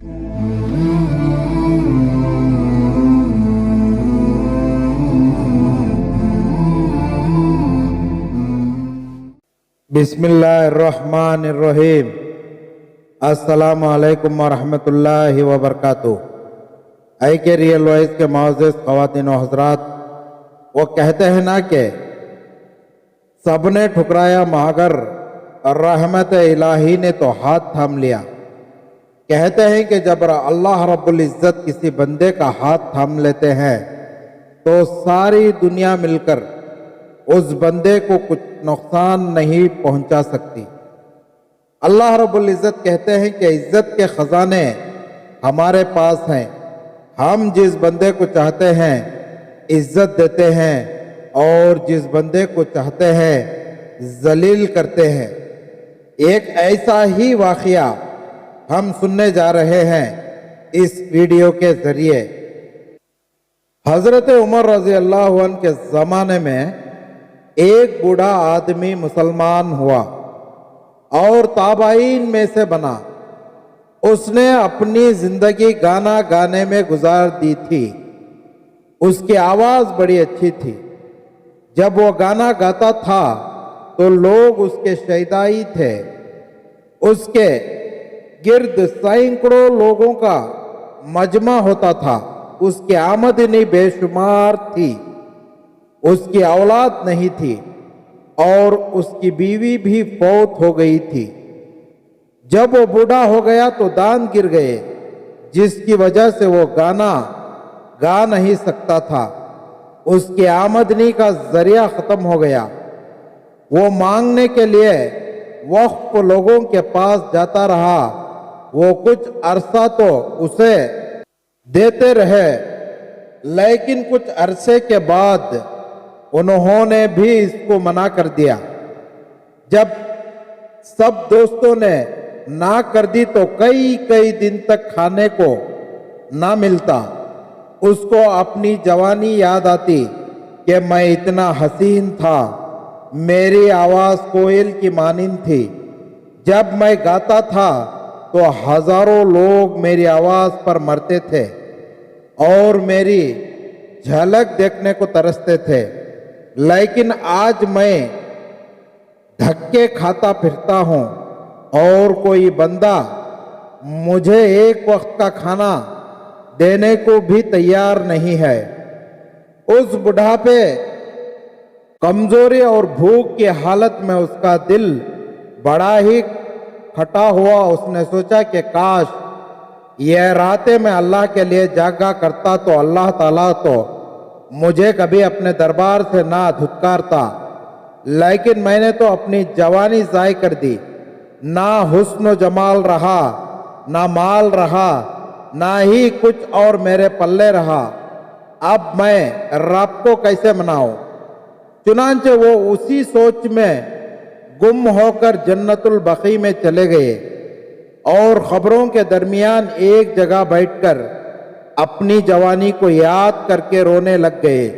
बिस्मिल्लाहिर्रहमानिर्रहीम। अस्सलामु अलैकुम वरहमतुल्लाहि वबरकातुहू। ऐ के रियल वॉइस के मुअज़्ज़िज़ ख़वातीन व हज़रात, वो कहते हैं ना कि सबने ठुकराया मगर रहमत इलाही ने तो हाथ थाम लिया। कहते हैं कि जब अल्लाह रब्बुल इज़्ज़त किसी बंदे का हाथ थाम लेते हैं तो सारी दुनिया मिलकर उस बंदे को कुछ नुकसान नहीं पहुंचा सकती। अल्लाह रब्बुल इज़्ज़त कहते हैं कि इज़्ज़त के ख़जाने हमारे पास हैं, हम जिस बंदे को चाहते हैं इज़्ज़त देते हैं और जिस बंदे को चाहते हैं ज़लील करते हैं। एक ऐसा ही वाक़या हम सुनने जा रहे हैं इस वीडियो के ज़रिए। हज़रत उमर रज़ी अल्लाह अन्हु के ज़माने में एक बूढ़ा आदमी मुसलमान हुआ और ताबाइन में से बना। उसने अपनी जिंदगी गाना गाने में गुजार दी थी। उसकी आवाज़ बड़ी अच्छी थी। जब वो गाना गाता था तो लोग उसके शैदाई थे। उसके गिर्द सैकड़ों लोगों का मजमा होता था। उसकी आमदनी बेशुमार थी। उसकी औलाद नहीं थी और उसकी बीवी भी फौत हो गई थी। जब वो बूढ़ा हो गया तो दांत गिर गए, जिसकी वजह से वो गाना गा नहीं सकता था। उसकी आमदनी का जरिया ख़त्म हो गया। वो मांगने के लिए वक्फ लोगों के पास जाता रहा। वो कुछ अरसा तो उसे देते रहे, लेकिन कुछ अरसे के बाद उन्होंने भी इसको मना कर दिया। जब सब दोस्तों ने ना कर दी तो कई कई दिन तक खाने को ना मिलता। उसको अपनी जवानी याद आती कि मैं इतना हसीन था, मेरी आवाज़ कोयल की मानिंद थी। जब मैं गाता था तो हजारों लोग मेरी आवाज़ पर मरते थे और मेरी झलक देखने को तरसते थे। लेकिन आज मैं धक्के खाता फिरता हूँ और कोई बंदा मुझे एक वक्त का खाना देने को भी तैयार नहीं है। उस बुढ़ापे, कमजोरी और भूख की हालत में उसका दिल बड़ा ही खटा हुआ। उसने सोचा कि काश यह रातें मैं अल्लाह के लिए जागा करता तो अल्लाह ताला तो मुझे कभी अपने दरबार से ना धुतकारता। लेकिन मैंने तो अपनी जवानी ज़ाय कर दी। ना हुस्न जमाल रहा, ना माल रहा, ना ही कुछ और मेरे पल्ले रहा। अब मैं रब को कैसे मनाऊं? चुनांचे वो उसी सोच में गुम होकर जन्नतुल बकी में चले गए और खबरों के दरमियान एक जगह बैठकर अपनी जवानी को याद करके रोने लग गए।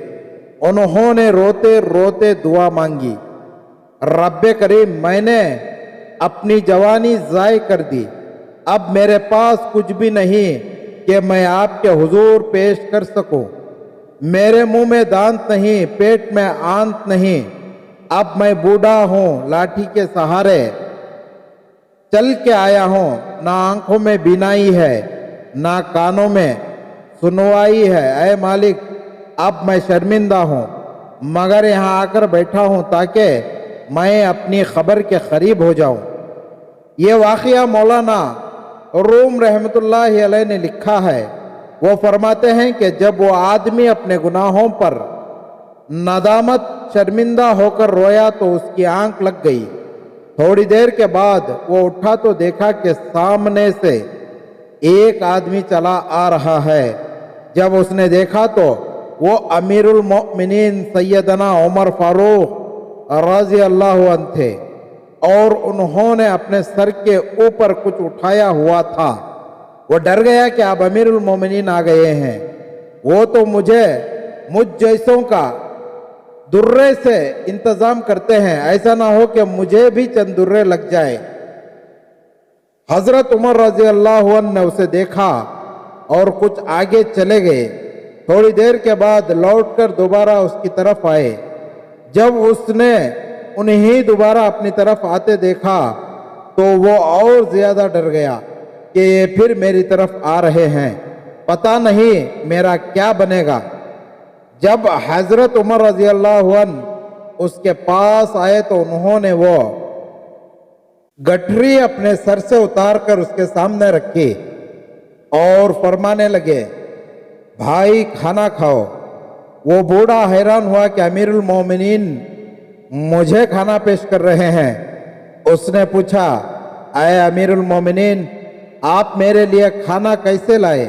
उन्होंने रोते रोते दुआ मांगी, रब्बे करीम, मैंने अपनी जवानी ज़ाय कर दी। अब मेरे पास कुछ भी नहीं कि मैं आपके हुजूर पेश कर सकूं। मेरे मुंह में दांत नहीं, पेट में आंत नहीं। अब मैं बूढ़ा हूं, लाठी के सहारे चल के आया हूं। ना आंखों में बीनाई है, ना कानों में सुनवाई है। ऐ मालिक, अब मैं शर्मिंदा हूँ, मगर यहाँ आकर बैठा हूँ ताकि मैं अपनी खबर के करीब हो जाऊँ। ये वाक़या मौलाना रूम रहमतुल्लाहि अलैह ने लिखा है। वो फरमाते हैं कि जब वो आदमी अपने गुनाहों पर नदामत शर्मिंदा होकर रोया तो उसकी आंख लग गई। थोड़ी देर के बाद वो उठा तो देखा कि सामने से एक आदमी चला आ रहा है। जब उसने देखा तो वो अमीरुल मोमिनीन सैयदना उमर फारूक रज़ी अल्लाह अन्हु थे और उन्होंने अपने सर के ऊपर कुछ उठाया हुआ था। वो डर गया कि अब अमीरुल मोमिनीन आ गए हैं। वो तो मुझ जैसों का दुर्रे से इंतजाम करते हैं, ऐसा ना हो कि मुझे भी चंद दुर्रे लग जाए। हजरत उमर रजी अल्लाह अन्हु ने उसे देखा और कुछ आगे चले गए। थोड़ी देर के बाद लौटकर दोबारा उसकी तरफ आए। जब उसने उन्हें दोबारा अपनी तरफ आते देखा तो वो और ज्यादा डर गया कि ये फिर मेरी तरफ आ रहे हैं, पता नहीं मेरा क्या बनेगा। जब हजरत उमर रजी अल्लाह अन्हु उसके पास आए तो उन्होंने वो गठरी अपने सर से उतारकर उसके सामने रखी और फरमाने लगे, भाई खाना खाओ। वो बूढ़ा हैरान हुआ कि अमीरुल मोमिनीन मुझे खाना पेश कर रहे हैं। उसने पूछा, अय अमीरुल मोमिनीन, आप मेरे लिए खाना कैसे लाए?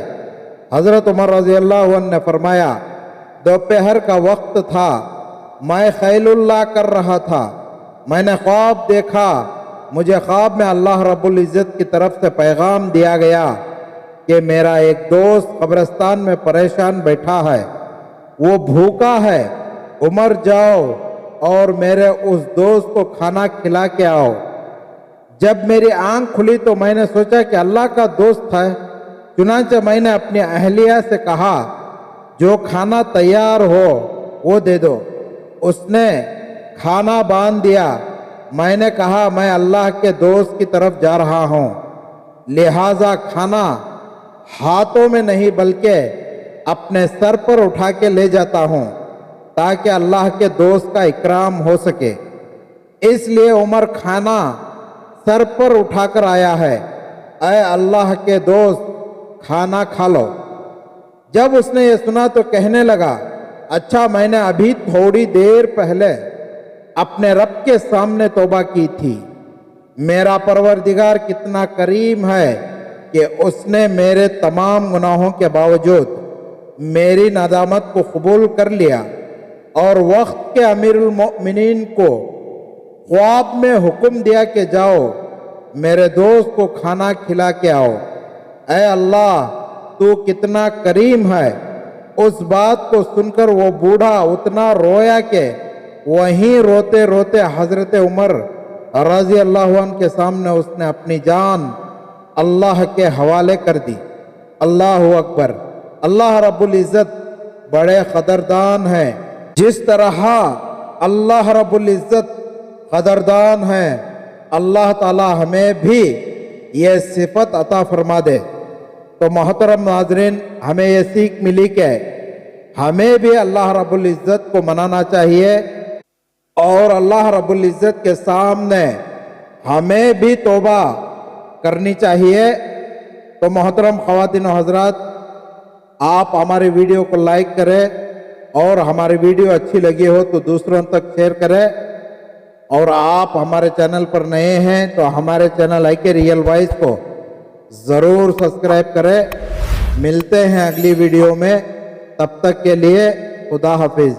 हजरत उमर रजी अल्लाह अन्हु ने फरमाया, दोपहर का वक्त था, मैं खैलुल्लाह कर रहा था, मैंने ख्वाब देखा, मुझे ख्वाब में अल्लाह रब्बुल इज़्ज़त की तरफ से पैगाम दिया गया कि मेरा एक दोस्त कब्रिस्तान में परेशान बैठा है, वो भूखा है, उमर जाओ और मेरे उस दोस्त को खाना खिला के आओ। जब मेरी आंख खुली तो मैंने सोचा कि अल्लाह का दोस्त है, चुनांचे मैंने अपनी अहलिया से कहा, जो खाना तैयार हो वो दे दो। उसने खाना बांध दिया। मैंने कहा, मैं अल्लाह के दोस्त की तरफ जा रहा हूँ, लिहाजा खाना हाथों में नहीं बल्कि अपने सर पर उठा के ले जाता हूँ ताकि अल्लाह के दोस्त का इकराम हो सके। इसलिए उमर खाना सर पर उठाकर आया है। ऐ अल्लाह के दोस्त, खाना खा लो। जब उसने ये सुना तो कहने लगा, अच्छा मैंने अभी थोड़ी देर पहले अपने रब के सामने तौबा की थी। मेरा परवरदिगार कितना करीम है कि उसने मेरे तमाम गुनाहों के बावजूद मेरी नदामत को कबूल कर लिया और वक्त के अमीरुल मोमिनीन को ख्वाब में हुक्म दिया कि जाओ मेरे दोस्त को खाना खिला के आओ। ऐ अल्लाह, तू कितना करीम है। उस बात को सुनकर वो बूढ़ा उतना रोया कि वहीं रोते रोते हजरत उमर रजी अल्लाह अन्हु के सामने उसने अपनी जान अल्लाह के हवाले कर दी। अल्लाह अकबर। अल्लाह रब्बुल इज़्ज़त बड़े कदरदान हैं। जिस तरह अल्लाह रब्बुल इज़्ज़त कदरदान है, अल्लाह ताला हमें भी ये सिफत अता फरमा दे। तो मोहतरम नाज़रीन, हमें ये सीख मिली कि हमें भी अल्लाह रब्बुल इज़्ज़त को मनाना चाहिए और अल्लाह रब्बुल इज़्ज़त के सामने हमें भी तौबा करनी चाहिए। तो मोहतरम ख़वातीन और हज़रात, आप हमारे वीडियो को लाइक करें और हमारी वीडियो अच्छी लगी हो तो दूसरों तक शेयर करें। और आप हमारे चैनल पर नए हैं तो हमारे चैनल IK रियल वॉइस को ज़रूर सब्सक्राइब करें। मिलते हैं अगली वीडियो में, तब तक के लिए खुदा हाफिज़।